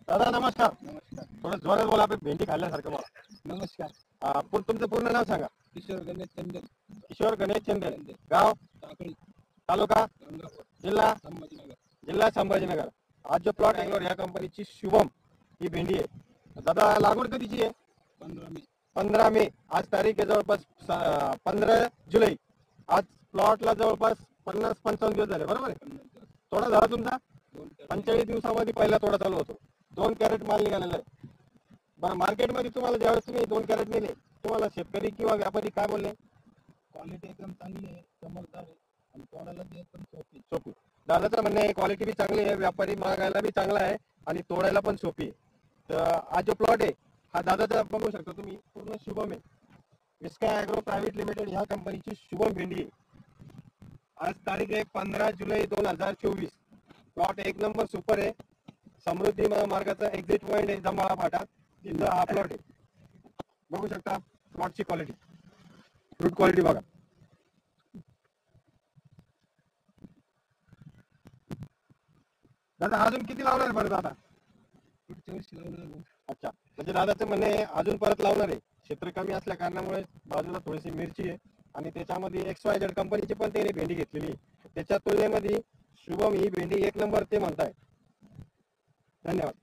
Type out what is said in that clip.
दादा नमस्कार. थोडं जोरात बोला, आपण भेंडी खाल्ल्यासारखं बोला. नमस्कार. तुमचं पूर्ण नाव सांगा. किशोर गणेश चंदन. किशोर गणेश चंदन. गाव टाकळी. तालुका गंगापूर. जिल्हा संभाजीनगर. जिल्हा संभाजीनगर. आज जो प्लॉट आहे या कंपनीची शुभम ही भेंडी आहे. दादा लागवड कधीची आहे? 15 मे. 15 मे. आज तारीख आहे जवळपास 15 जुलै. आज प्लॉटला जवळपास 50-55 दिवस झाले, बरोबर आहे? तोडा झाला तुमचा 45 दिवसामध्ये पहिला तोडा चालू होतो. 2 कॅरेट माल निघालेला आहे. बरं, मार्केटमध्ये तुम्हाला ज्यावेळेस तुम्ही 2 कॅरेट नेले, तुम्हाला शेतकरी किंवा व्यापारी काय बोलले? क्वालिटी एकदम चांगली आहे, चमकदार आहे आणि तोडायला बी एकदम सोपी. दादाचं म्हणणं आहे क्वालिटी बी चांगली आहे, व्यापारी मागायला बी चांगला आहे आणि तोडायला पण सोपी आहे. तर हा जो प्लॉट आहे हा दादाचा बघू शकता तुम्ही, पूर्ण शुभम आहे. विस्का ॲग्रो प्रायव्हेट लिमिटेड ह्या कंपनीची शुभम भेंडी आहे. आज तारीख आहे 15 जुलै 2024. प्लॉट एक नंबर सुपर आहे. समृद्धी मार्गाचा एक्झिट पॉईंट आहे जंबाळा फाटा, तिथं हा प्लॉट आहे. बघू शकता प्लॉटची क्वालिटी, फ्रूट क्वालिटी बघा. दादा अजून किती लावणार परत आता? पुढच्या वर्षी लावणार. अच्छा, म्हणजे दादाचं म्हणणे अजून परत लावणार आहे. क्षेत्र कमी असल्या कारणामुळे बाजूला थोडीशी मिरची आहे आणि त्याच्यामध्ये XYZ कंपनीची पण त्याने भेंडी घेतलेली आहे. त्याच्या तुलनेमध्ये शुभम ही भेंडी एक नंबर ते म्हणताय. धन्यवाद.